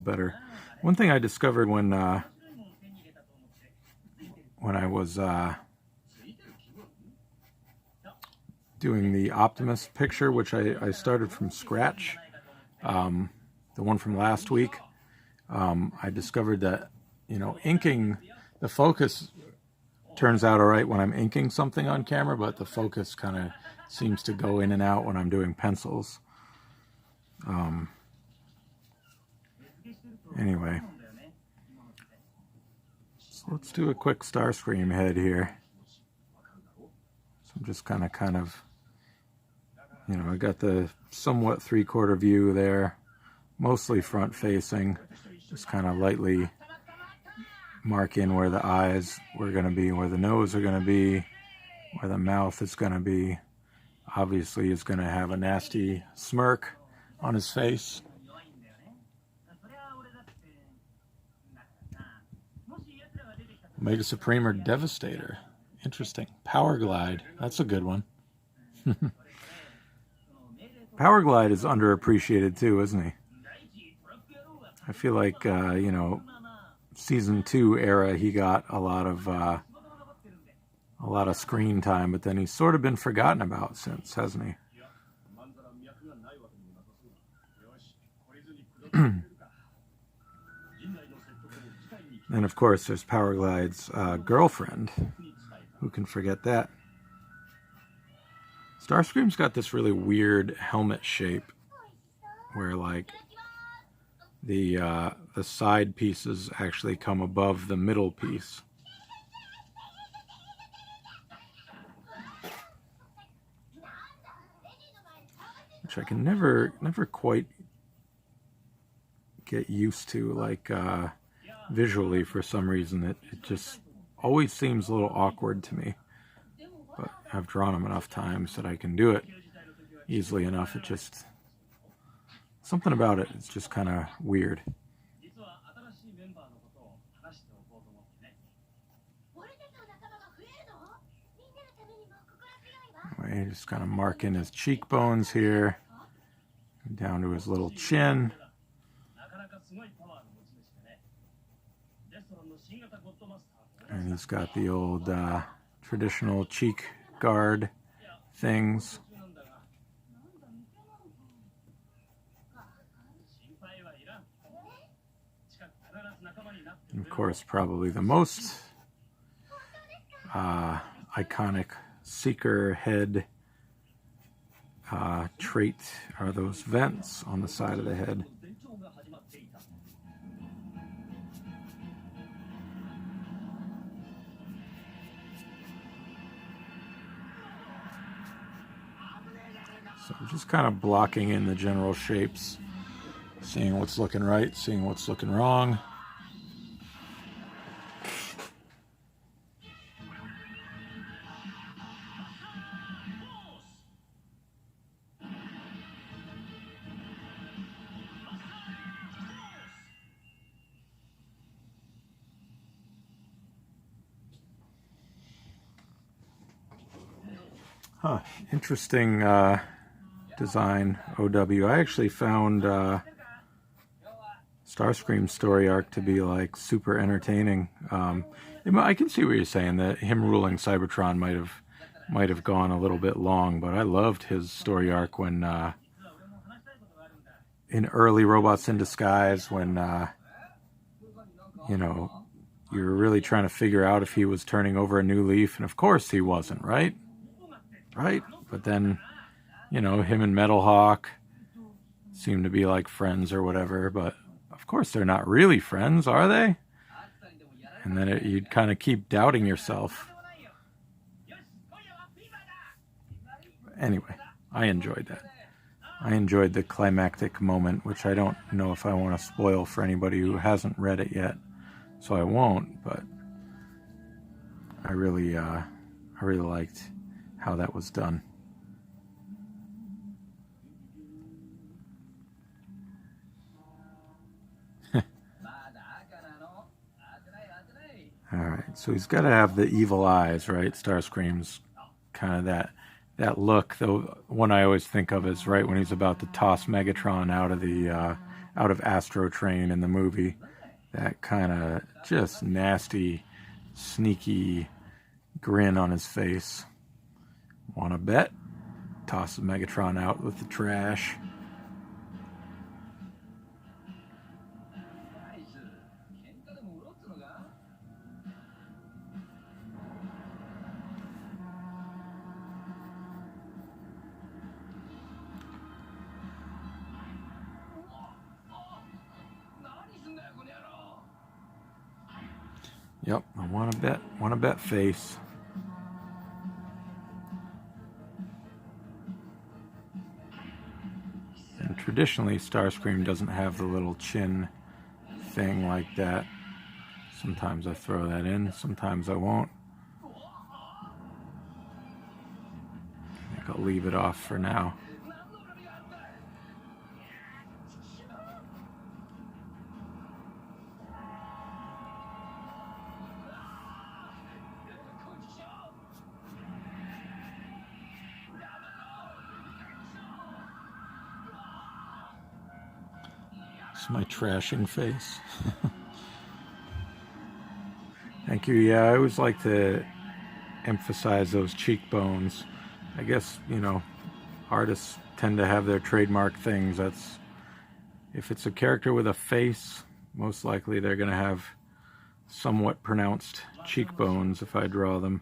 better. One thing I discovered when I was doing the Optimus picture, which I started from scratch, the one from last week, I discovered that, you know, inking, the focus turns out all right when I'm inking something on camera, but the focus kind of seems to go in and out when I'm doing pencils. Anyway, so let's do a quick Starscream head here. So I'm just kind of, you know, I got the somewhat 3/4 view there, mostly front facing, just kind of lightly mark in where the eyes were going to be, where the nose are going to be, where the mouth is going to be. Obviously he's going to have a nasty smirk on his face. Omega Supreme or Devastator. Interesting. Power Glide. That's a good one. Power Glide is underappreciated too, isn't he? I feel like, you know, Season 2 era, he got a lot of screen time, but then he's sort of been forgotten about since, hasn't he? And of course, there's Power Glide's girlfriend. Who can forget that? Starscream's got this really weird helmet shape, where like the side pieces actually come above the middle piece. Which I can never quite get used to, like visually. For some reason it just always seems a little awkward to me, but I've drawn them enough times that I can do it easily enough. It just, something about it, it's just kind of weird. Anyway, just kind of marking his cheekbones here, down to his little chin. And he's got the old traditional cheek guard things. And of course, probably the most iconic Seeker head trait are those vents on the side of the head. So I'm just kind of blocking in the general shapes, seeing what's looking right, seeing what's looking wrong. Huh, interesting design, OW. I actually found Starscream's story arc to be like super entertaining. I can see what you're saying, that him ruling Cybertron might have gone a little bit long, but I loved his story arc when in early Robots in Disguise, when you know, you were really trying to figure out if he was turning over a new leaf, and of course he wasn't, right? Right? But then, you know, him and Metal Hawk seem to be like friends or whatever, but of course they're not really friends, are they? And then you'd kind of keep doubting yourself. Anyway, I enjoyed that. I enjoyed the climactic moment, which I don't know if I want to spoil for anybody who hasn't read it yet, so I won't, but I really liked how that was done. Alright, so he's got to have the evil eyes, right? Starscream's kind of that look. The one I always think of is right when he's about to toss Megatron out out of Astro Train in the movie. That kind of just nasty, sneaky grin on his face. Wanna bet? Tosses Megatron out with the trash. Yep, I wanna bet face. And traditionally, Starscream doesn't have the little chin thing like that. Sometimes I throw that in, sometimes I won't. I think I'll leave it off for now. It's my trashing face. Thank you. Yeah, I always like to emphasize those cheekbones. I guess, you know, artists tend to have their trademark things. That's, if it's a character with a face, most likely they're going to have somewhat pronounced cheekbones if I draw them.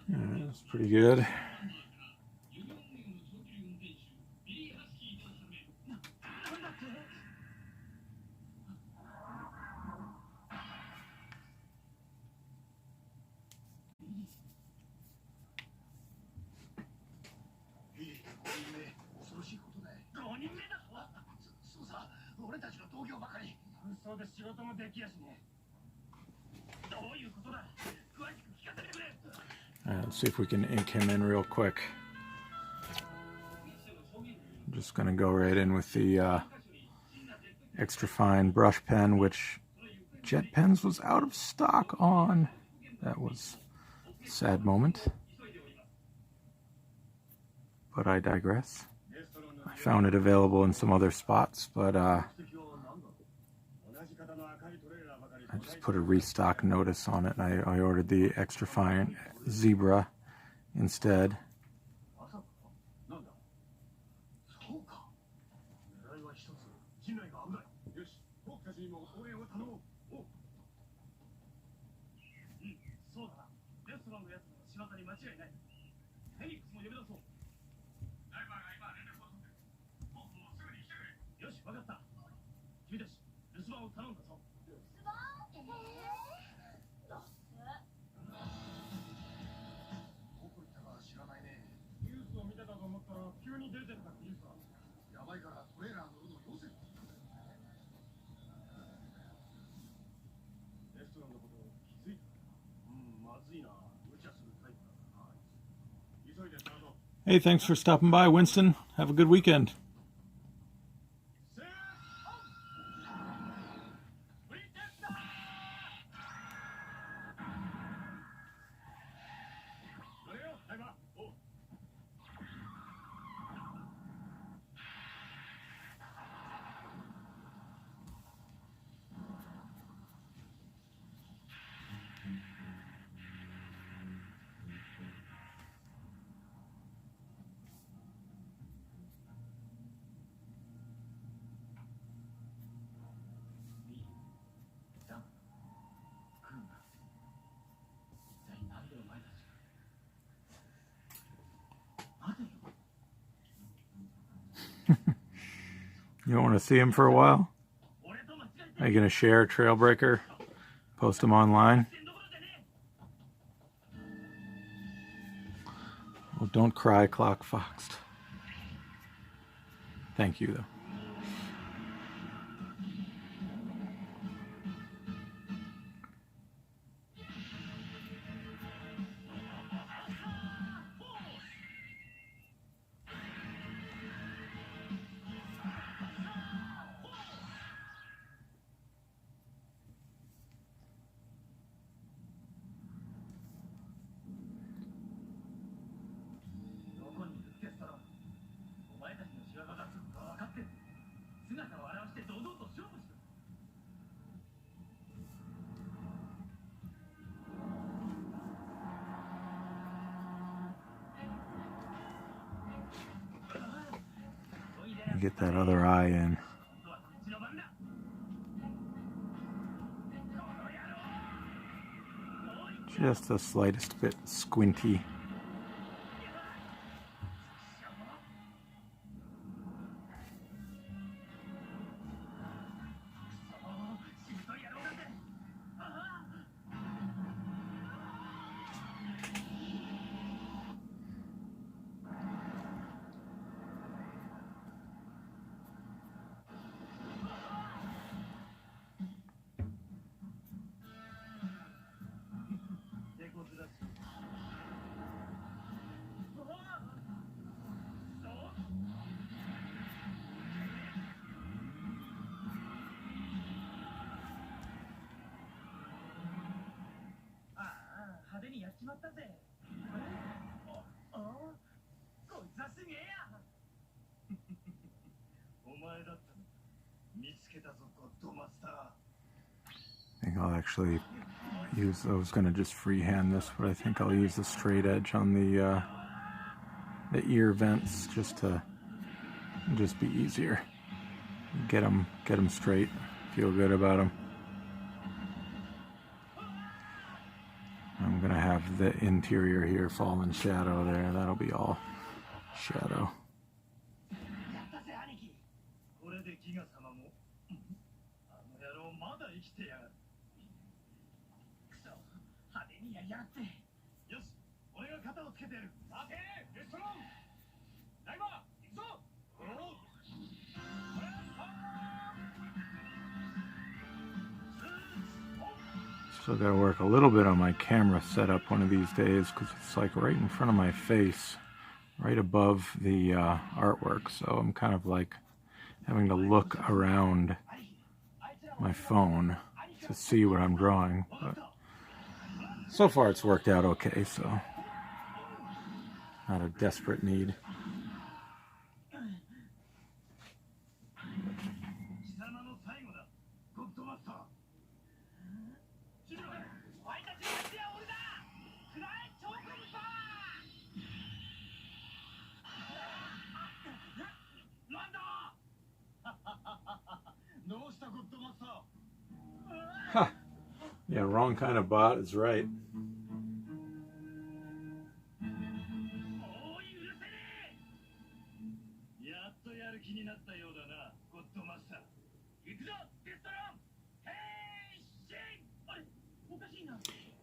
Yeah, that's pretty good. Let's see if we can ink him in real quick. I'm just going to go right in with the extra fine brush pen, which Jet Pens was out of stock on. That was a sad moment. But I digress. I found it available in some other spots, but I just put a restock notice on it, and I ordered the extra fine Zebra instead. Hey, thanks for stopping by, Winston. Have a good weekend. You don't want to see him for a while? Are you going to share Trailbreaker? Post him online? Well, don't cry, Clock Foxed. Thank you, though. get that other eye in. Just the slightest bit squinty. I think I'll actually use, I was going to just freehand this, but I think I'll use the straight edge on the ear vents just to be easier. Get them straight, feel good about them. I'm going to have the interior here fall in shadow there. That'll be all shadow. Still got to work a little bit on my camera setup one of these days because it's like right in front of my face, right above the artwork. So I'm kind of like having to look around my phone to see what I'm drawing. But so far it's worked out okay, so not a desperate need. Huh. Yeah, wrong kind of bot is right.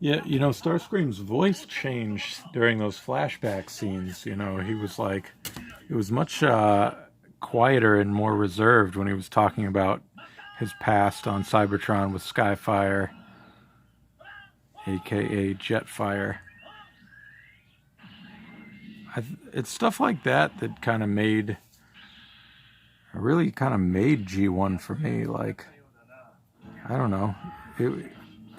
Yeah, you know, Starscream's voice changed during those flashback scenes. You know, he was like, it was much quieter and more reserved when he was talking about his past on Cybertron with Skyfire, aka Jetfire. It's stuff like that that kind of made, really kind of made G1 for me. Like, I don't know,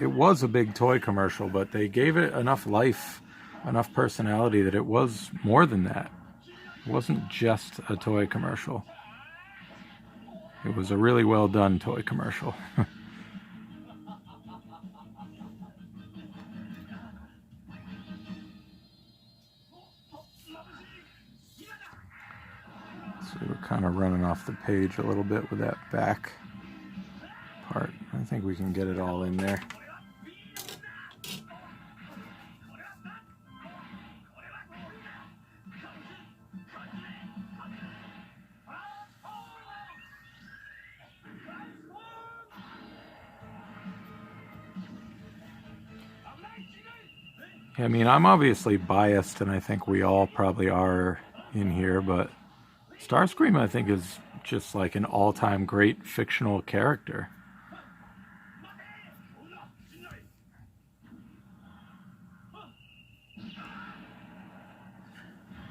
it was a big toy commercial, but they gave it enough life, enough personality that it was more than that. It wasn't just a toy commercial. It was a really well done toy commercial. So we're kind of running off the page a little bit with that back part. I think we can get it all in there. I mean, I'm obviously biased, and I think we all probably are in here, but Starscream, I think, is just like an all-time great fictional character.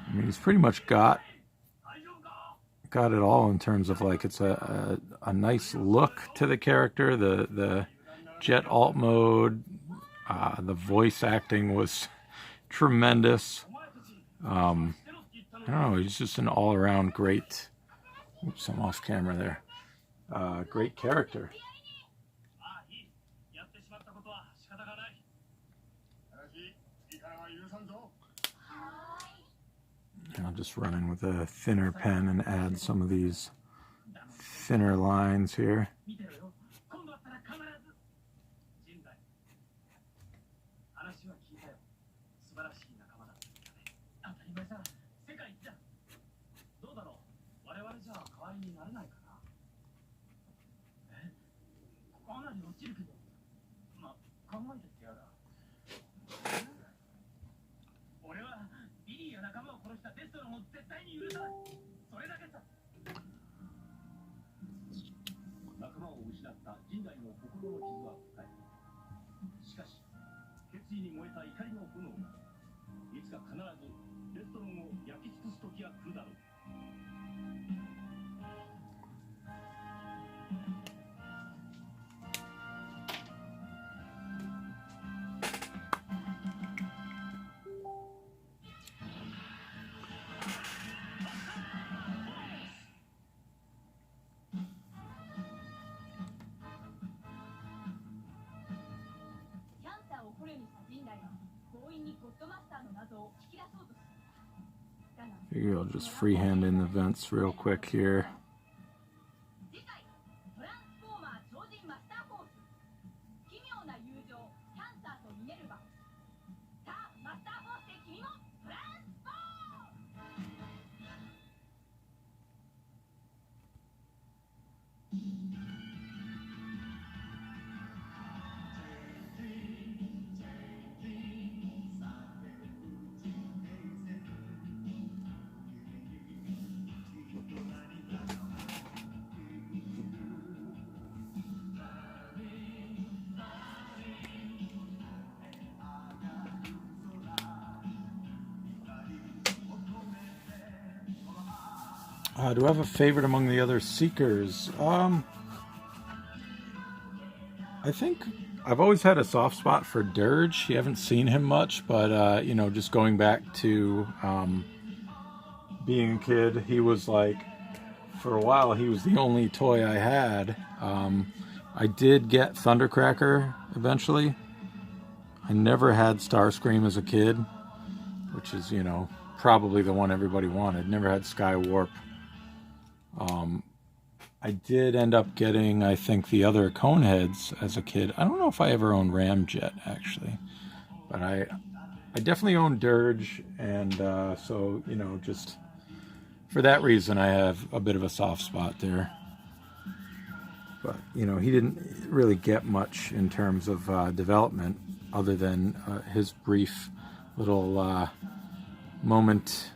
I mean, he's pretty much got it all in terms of like, it's a nice look to the character, the jet alt mode. The voice acting was tremendous. I don't know, he's just an all-around great, oops, I'm off camera there, great character. I'll just run in with a thinner pen and add some of these thinner lines here. Maybe I'll just freehand in the vents real quick here. Do I have a favorite among the other Seekers? I think I've always had a soft spot for Dirge. You haven't seen him much, but you know, just going back to being a kid, he was like, for a while, he was the only toy I had. I did get Thundercracker eventually. I never had Starscream as a kid, which is, you know, probably the one everybody wanted. Never had Skywarp. I did end up getting, I think, the other Coneheads as a kid. I don't know if I ever owned Ramjet, actually. But I definitely owned Dirge, and so, you know, just for that reason, I have a bit of a soft spot there. But, you know, he didn't really get much in terms of development, other than his brief little moment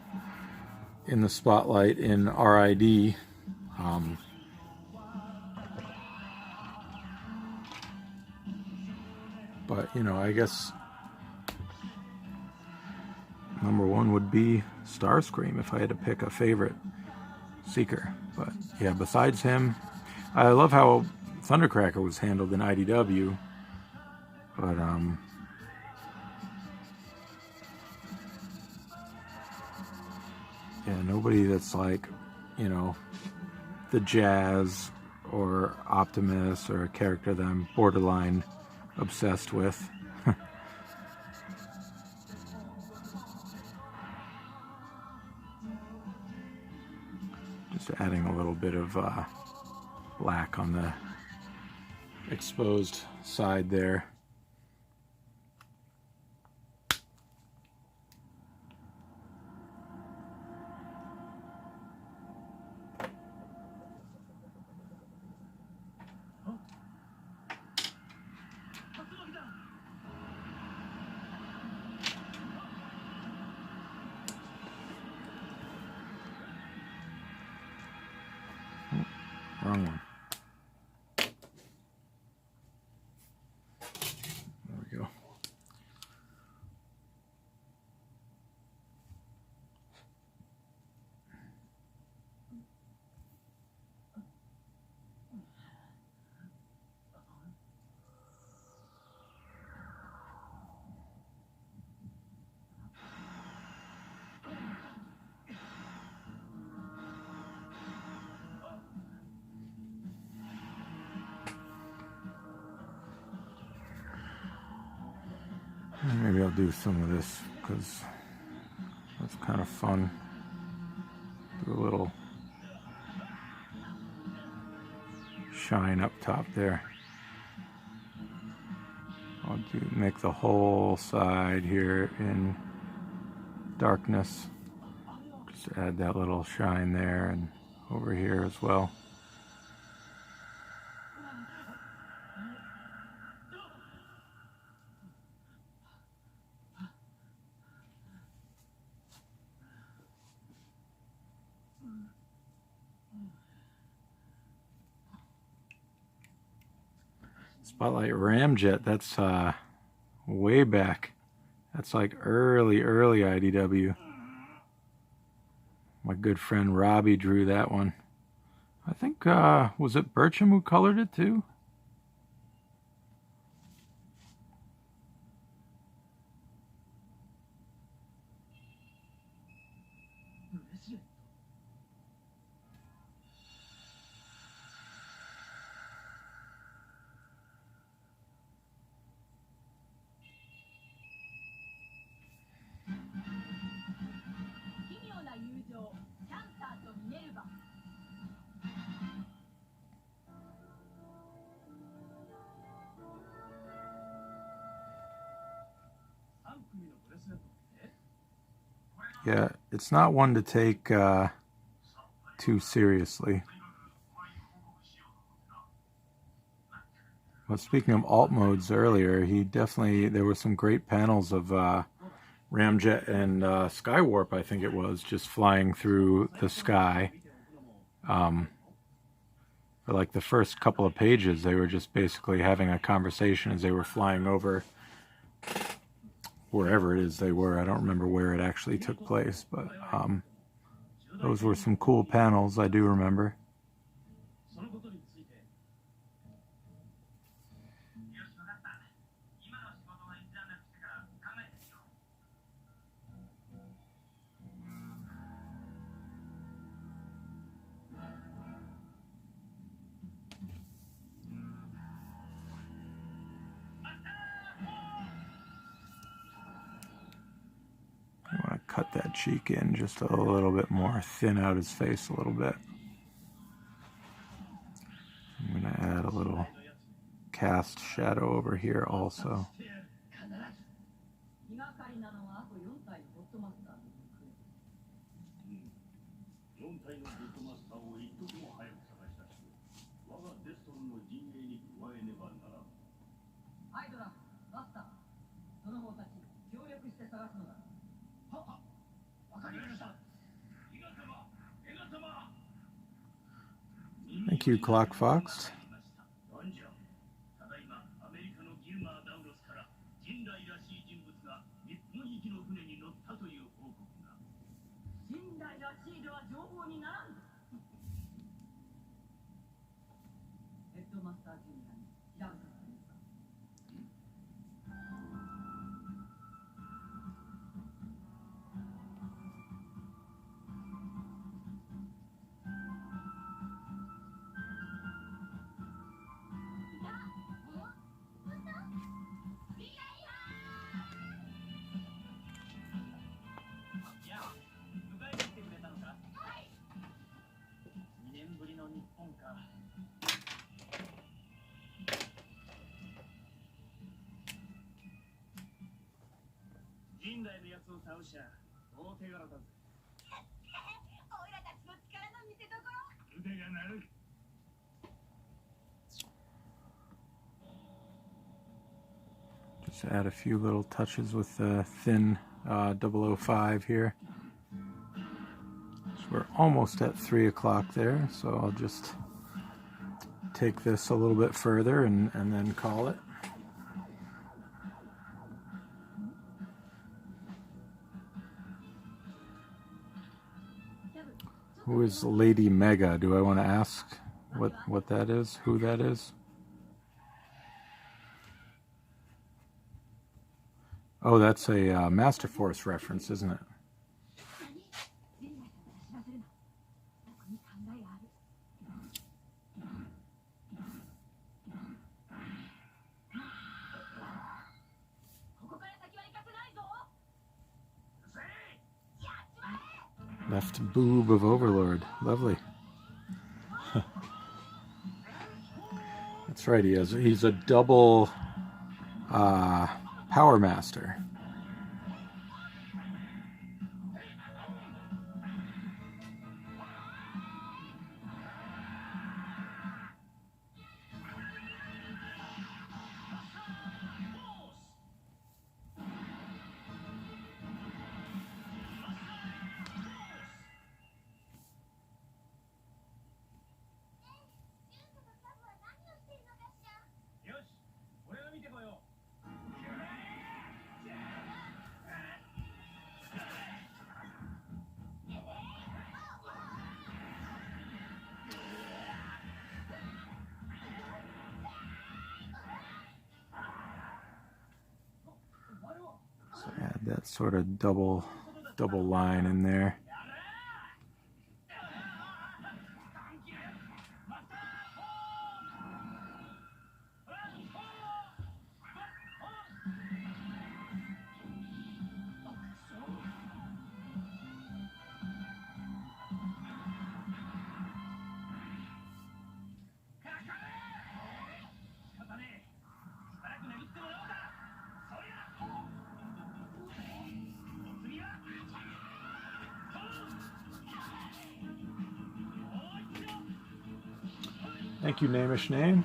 in the spotlight in RID. But, you know, I guess number one would be Starscream if I had to pick a favorite Seeker. But, yeah, besides him, I love how Thundercracker was handled in IDW. But, yeah, nobody that's like, you know, the Jazz or Optimus or a character that I'm borderline obsessed with. Just adding a little bit of black on the exposed side there. Wrong one. There we go. Maybe I'll do some of this because that's kind of fun. Do a little shine up top there. I'll make the whole side here in darkness. Just add that little shine there and over here as well. Spotlight Ramjet, that's way back. That's like early IDW. My good friend Robbie drew that one. I think, was it Burcham who colored it too? Yeah, it's not one to take too seriously. Well, speaking of alt modes earlier, there were some great panels of Ramjet and Skywarp, I think it was, just flying through the sky. For like the first couple of pages, they were just basically having a conversation as they were flying over wherever it is they were. I don't remember where it actually took place, but those were some cool panels I do remember. I want to cut that cheek in just a little bit more, thin out his face a little bit. I'm going to add a little cast shadow over here also. Thank you, Clock Fox. Just add a few little touches with the thin 005 here. So we're almost at 3 o'clock there, so I'll just take this a little bit further and then call it. Who is Lady Mega? Do I want to ask what that is? Who that is? Oh, that's a Master Force reference, isn't it? Left boob of Overlord. Lovely. That's right, he's a double Power Master. So add that sort of double line in there. Thank you, Namish Name.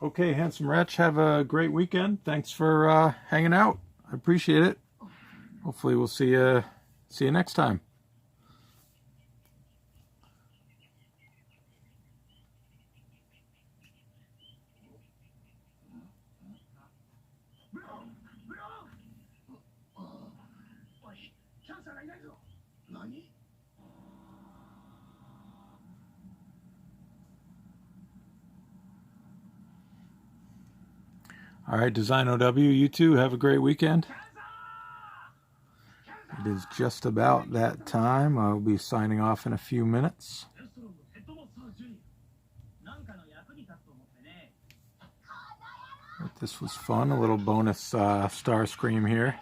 Okay, Handsome Wretch, have a great weekend. Thanks for hanging out. I appreciate it. Hopefully we'll see you next time. All right, Design OW, you too, have a great weekend. It is just about that time. I'll be signing off in a few minutes. But this was fun, a little bonus Starscream here.